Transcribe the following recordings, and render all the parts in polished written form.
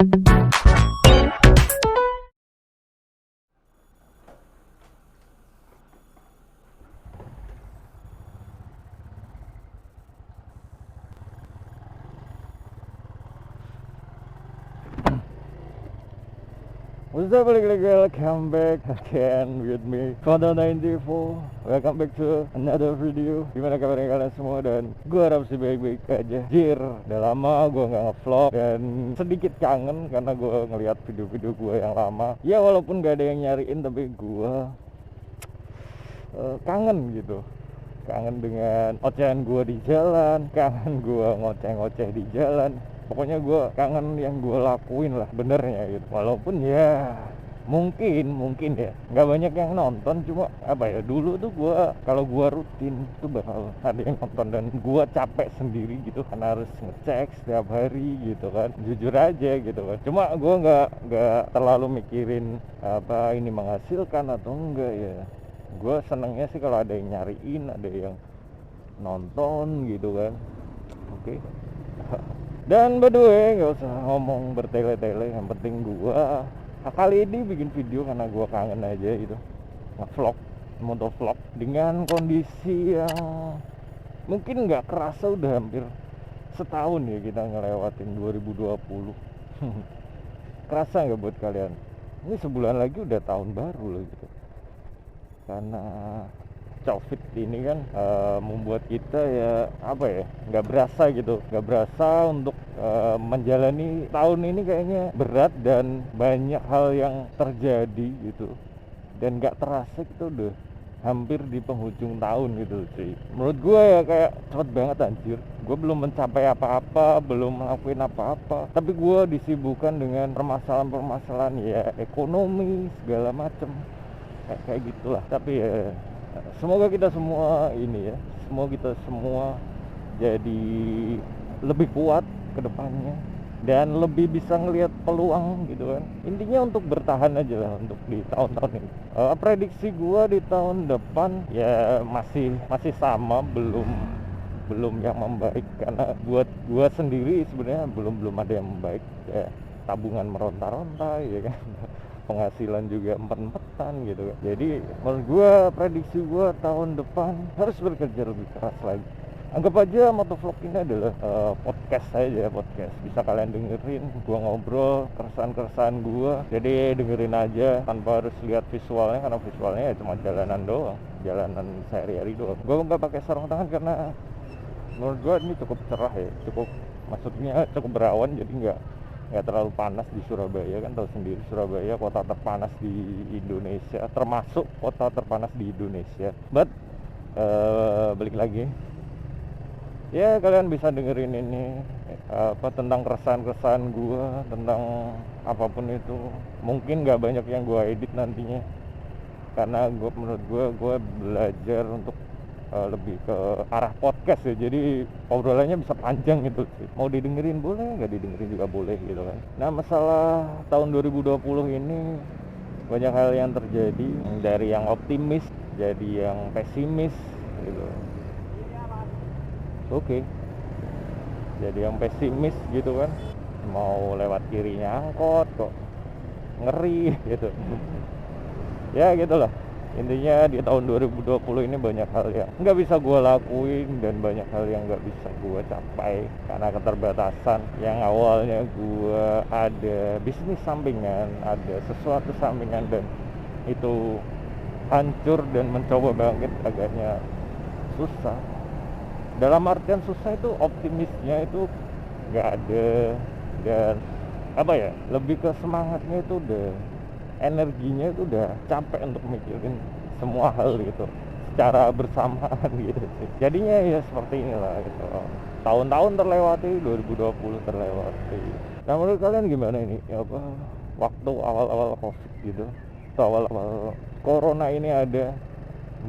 What's up, illegal? Come back again with me, Foto 94. Welcome back to another video. Gimana kabarnya kalian semua? Dan gue harap sih baik-baik aja. Jir, udah lama gue nggak ngevlog dan sedikit kangen karena gue ngeliat video-video gue yang lama. Ya walaupun gak ada yang nyariin, tapi gue kangen gitu. Kangen dengan ocehan gue di jalan, kangen gue ngoceh-ngoceh di jalan. Pokoknya gue kangen yang gue lakuin lah benernya gitu. Walaupun ya mungkin ya nggak banyak yang nonton, cuma apa ya, dulu tuh gue kalau gue rutin tuh bakal ada yang nonton dan gue capek sendiri gitu karena harus ngecek setiap hari gitu kan, jujur aja gitu kan. Cuma gue nggak terlalu mikirin apa ini menghasilkan atau enggak ya. Gue senengnya sih kalau ada yang nyariin, ada yang nonton gitu kan. Oke. Dan by the way, gak usah ngomong bertele-tele, yang penting gua kali ini bikin video karena gua kangen aja gitu, nge-vlog, motovlog dengan kondisi yang mungkin gak kerasa udah hampir setahun ya kita ngelewatin 2020. Kerasa gak buat kalian? Ini sebulan lagi udah tahun baru loh gitu. Karena COVID ini kan membuat kita ya apa ya, nggak berasa untuk menjalani tahun ini kayaknya berat dan banyak hal yang terjadi gitu, dan nggak terasa kita udah hampir di penghujung tahun gitu sih. Menurut gue ya kayak cepet banget anjir. Gue belum mencapai apa-apa, belum ngelakuin apa-apa, tapi gue disibukkan dengan permasalahan-permasalahan ya ekonomi segala macem kayak gitulah. Tapi ya semoga kita semua ini ya, semoga kita semua jadi lebih kuat ke depannya dan lebih bisa ngelihat peluang gitu kan. Intinya untuk bertahan aja lah untuk di tahun-tahun ini. Prediksi gua di tahun depan ya masih sama, belum yang membaik karena buat gua sendiri sebenarnya belum ada yang membaik ya. Tabungan meronta-ronta ya kan, penghasilan juga empet-empetan gitu kan. Jadi menurut gue, prediksi gue tahun depan harus bekerja lebih keras lagi. Anggap aja motovlog ini adalah podcast saja, podcast bisa kalian dengerin gue ngobrol keresahan gue. Jadi dengerin aja tanpa harus lihat visualnya, karena visualnya ya cuma jalanan doang, jalanan sehari-hari doang. Gue nggak pakai sarung tangan karena menurut gue ini cukup cerah ya, maksudnya cukup berawan, jadi nggak terlalu panas di Surabaya. Kan tahu sendiri Surabaya kota terpanas di Indonesia, termasuk kota terpanas di Indonesia. But balik lagi ya, kalian bisa dengerin ini apa tentang keresahan gua tentang apapun itu. Mungkin nggak banyak yang gua edit nantinya karena menurut gua belajar untuk lebih ke arah podcast ya, jadi obrolannya bisa panjang gitu sih. Mau didengerin boleh, nggak didengerin juga boleh gitu kan. Nah, masalah tahun 2020 ini banyak hal yang terjadi, dari yang optimis jadi yang pesimis gitu. Oke. Jadi yang pesimis gitu kan, mau lewat kirinya angkot kok ngeri gitu. Ya gitulah. Intinya di tahun 2020 ini banyak hal yang nggak bisa gue lakuin dan banyak hal yang nggak bisa gue capai karena keterbatasan. Yang awalnya gue ada bisnis sampingan, ada sesuatu sampingan, dan itu hancur dan mencoba bangkit agaknya susah. Dalam artian susah itu optimisnya itu nggak ada, dan apa ya, lebih ke semangatnya itu udah, energinya itu udah capek untuk mikirin semua hal gitu secara bersamaan gitu sih. Jadinya ya seperti inilah gitu. Tahun-tahun terlewati, 2020 terlewati. Nah, menurut kalian gimana ini ya, apa waktu awal-awal COVID gitu, atau awal-awal corona ini ada?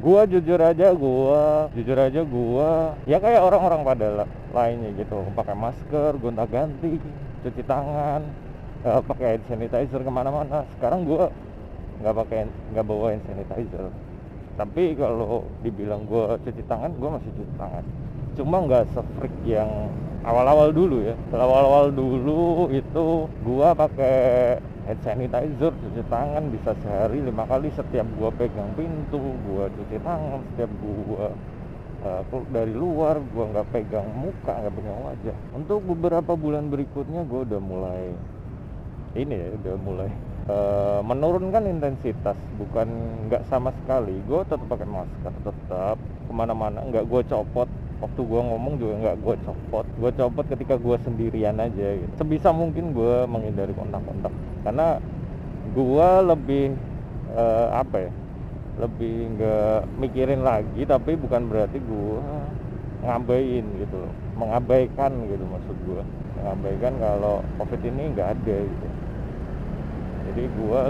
Gua jujur aja ya kayak orang-orang pada lainnya gitu, pakai masker, gonta-ganti, cuci tangan, pakai hand sanitizer kemana-mana. Sekarang gue nggak bawa hand sanitizer, tapi kalau dibilang gue cuci tangan, gue masih cuci tangan, cuma nggak se-freak yang awal-awal dulu itu gua pakai hand sanitizer, cuci tangan bisa sehari 5 kali. Setiap gua pegang pintu gua cuci tangan, setiap gua dari luar gua nggak pegang muka, nggak pegang wajah. Untuk beberapa bulan berikutnya gua udah mulai menurunkan intensitas, bukan nggak sama sekali. Gue tetap pakai masker, tetap kemana-mana, nggak gue copot. Waktu gue ngomong juga nggak gue copot ketika gue sendirian aja gitu. Sebisa mungkin gue menghindari kontak-kontak, karena gue lebih lebih nggak mikirin lagi. Tapi bukan berarti gue ngabain gitu loh, mengabaikan gitu maksud gue, mengabaikan kalau covid ini nggak ada gitu. Jadi gue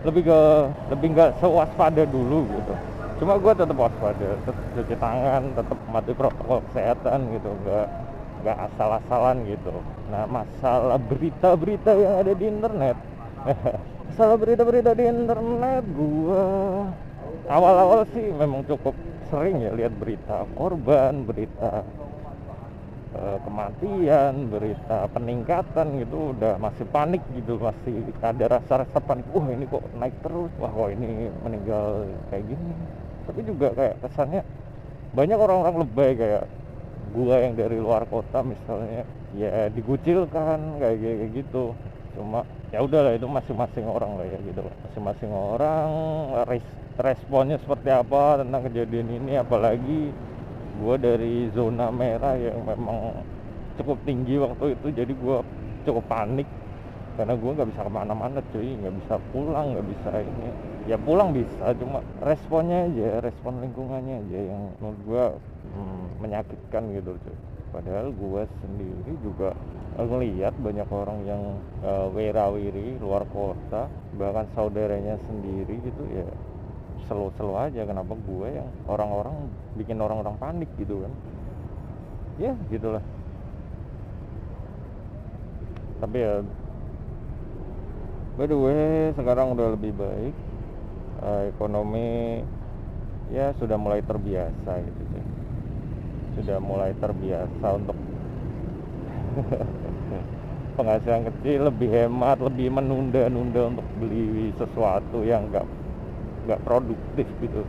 lebih nggak sewaspada dulu gitu. Cuma gue tetap waspada, tetap cuci tangan, tetap mematuhi protokol kesehatan gitu, nggak asal-asalan gitu. Nah, masalah berita-berita yang ada di internet gue awal-awal sih memang cukup sering ya lihat berita korban, berita kematian, berita peningkatan gitu. Udah masih panik gitu, masih ada rasa-rasa panik. Wah, ini kok naik terus, wah kok ini meninggal kayak gini. Tapi juga kayak kesannya banyak orang-orang lebay kayak gua yang dari luar kota misalnya, ya dikucilkan kayak gitu. Cuma ya udahlah, itu masing-masing orang lah ya gitu. Masing-masing orang responnya seperti apa tentang kejadian ini. Apalagi gue dari zona merah yang memang cukup tinggi waktu itu, jadi gue cukup panik karena gue nggak bisa kemana-mana cuy, nggak bisa pulang, nggak bisa ini. Ya pulang bisa, cuma responnya aja, respon lingkungannya aja yang menurut gue menyakitkan gitu cuy. Padahal gue sendiri juga ngelihat banyak orang yang wira-wiri luar kota, bahkan saudaranya sendiri gitu ya, selo-selo aja. Kenapa gue yang orang-orang bikin orang-orang panik gitu kan, ya gitulah. Tapi ya by the way sekarang udah lebih baik, ekonomi ya sudah mulai terbiasa gitu sih. Sudah mulai terbiasa untuk penghasilan kecil, lebih hemat, lebih menunda-nunda untuk beli sesuatu yang nggak produktif gitu.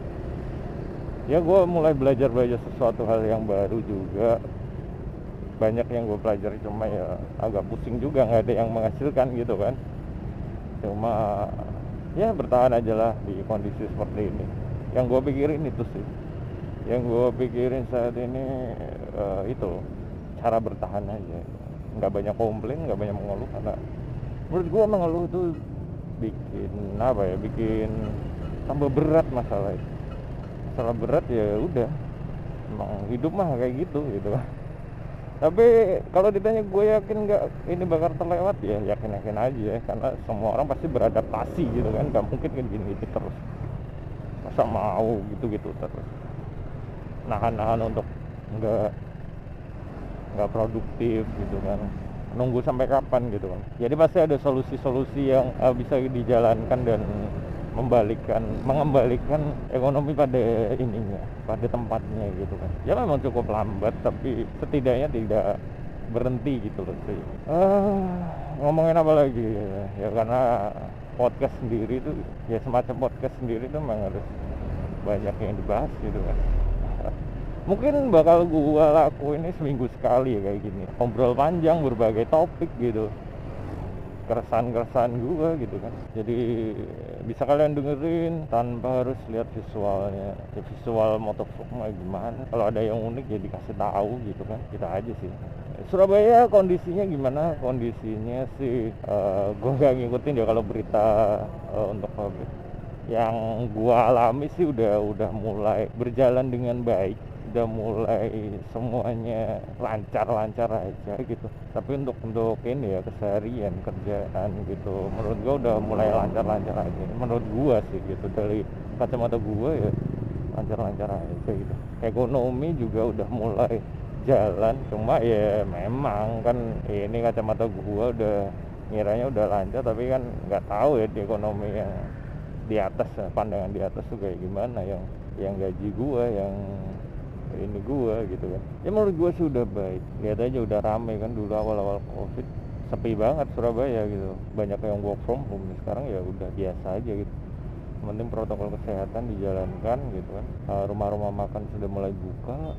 Ya gue mulai belajar sesuatu hal yang baru juga, banyak yang gue pelajari. Cuma ya agak pusing juga, nggak ada yang menghasilkan gitu kan. Cuma ya bertahan aja lah di kondisi seperti ini. Yang gue pikirin itu sih, yang gue pikirin saat ini itu cara bertahan aja, nggak banyak komplain, nggak banyak mengeluh. Karena menurut gue mengeluh tuh bikin tambah berat masalah berat. Ya udah, emang hidup mah kayak gitu. Tapi kalau ditanya gue yakin nggak ini bakal terlewat, ya yakin aja, karena semua orang pasti beradaptasi gitu kan. Nggak mungkin kan gini terus, masa mau gitu terus nahan untuk nggak produktif gitu kan. Nunggu sampai kapan gitu kan. Jadi pasti ada solusi-solusi yang bisa dijalankan dan mengembalikan ekonomi pada tempatnya gitu kan. Ya memang cukup lambat, tapi setidaknya tidak berhenti gitu loh sih. Ngomongin apa lagi ya, karena podcast sendiri tuh ya, semacam podcast sendiri tuh memang harus banyak yang dibahas gitu kan. Mungkin bakal gua lakuin ini seminggu sekali ya, kayak gini, ngobrol panjang berbagai topik gitu, keresahan gua gitu kan. Jadi bisa kalian dengerin tanpa harus lihat visualnya, ya, visual motovlognya gimana. Kalau ada yang unik ya dikasih tahu gitu kan. Kita aja sih. Surabaya kondisinya gimana? Kondisinya sih gua nggak ngikutin ya kalau berita untuk COVID. Yang gua alami sih udah mulai berjalan dengan baik, udah mulai semuanya lancar aja gitu. Tapi untuk ini ya, keseharian kerjaan gitu, menurut gua udah mulai lancar aja. Menurut gua sih gitu, dari kacamata gua ya lancar aja gitu. Ekonomi juga udah mulai jalan. Cuma ya memang kan ini kacamata gua udah ngiranya udah lancar, tapi kan nggak tahu ya di ekonomi yang di atas, pandangan di atas tuh kayak gimana, yang gaji gua, yang ini gue gitu kan. Ya menurut gue sih udah baik. Lihat aja udah rame kan, dulu awal-awal covid sepi banget Surabaya gitu, banyak yang work from home. Sekarang ya udah biasa aja gitu, penting protokol kesehatan dijalankan gitu kan. Rumah-rumah makan sudah mulai buka,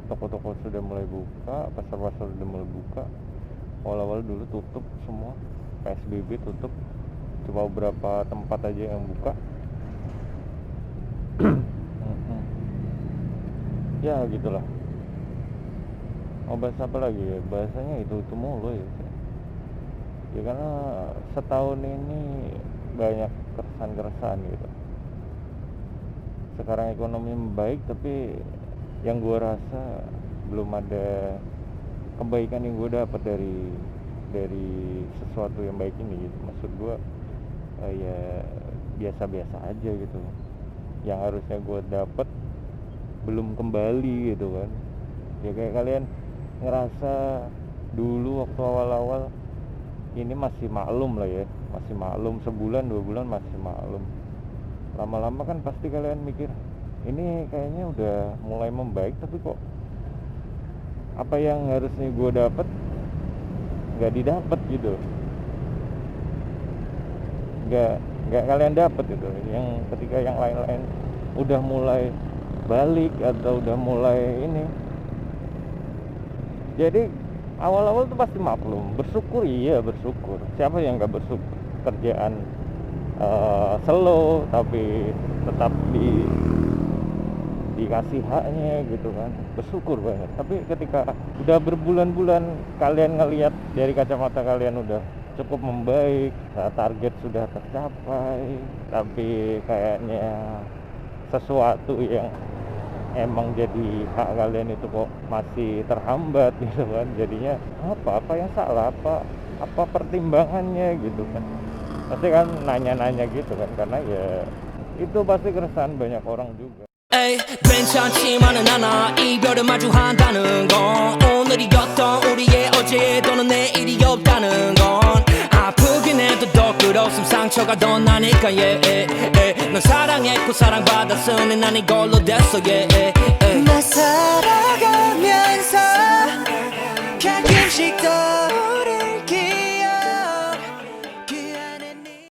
toko-toko sudah mulai buka, pasar-pasar sudah mulai buka. Awal-awal dulu tutup semua, PSBB tutup, cuma beberapa tempat aja yang buka. Ya gitulah. Mau bahas apa lagi ya, bahasanya itu mulu ya. Ya karena setahun ini banyak keresahan gitu. Sekarang ekonomi membaik, tapi yang gue rasa belum ada kebaikan yang gue dapat dari sesuatu yang baik ini gitu. Maksud gue ya biasa-biasa aja gitu. Yang harusnya gue dapat belum kembali gitu kan. Ya kayak kalian ngerasa dulu waktu awal-awal ini masih maklum lah ya, masih maklum, sebulan 2 bulan masih maklum. Lama-lama kan pasti kalian mikir ini kayaknya udah mulai membaik, tapi kok apa yang harusnya gue dapat nggak didapat gitu, nggak kalian dapat gitu. Yang ketika yang lain-lain udah mulai balik atau udah mulai ini, jadi awal-awal tuh pasti maklum, bersyukur, iya bersyukur, siapa yang nggak bersyukur. Kerjaan slow tapi tetap dikasih haknya gitu kan, bersyukur banget. Tapi ketika udah berbulan-bulan kalian ngelihat dari kacamata kalian udah cukup membaik, target sudah tercapai, tapi kayaknya sesuatu yang emang jadi hak kalian itu kok masih terhambat gitu kan. Jadinya apa yang salah, apa pertimbangannya gitu kan. Pasti kan nanya-nanya gitu kan, karena ya itu pasti keresahan banyak orang juga. 괜찮지만은 않아 이별을 마주한다는 건 오늘이었던 우리의 어제 또는 내일이 없다는 건 아프긴 해도 더 끌었음 상처가 더 나니까 난 사랑했고 사랑받았으니 난 이걸로 됐어 나 살아가면서 가끔씩 더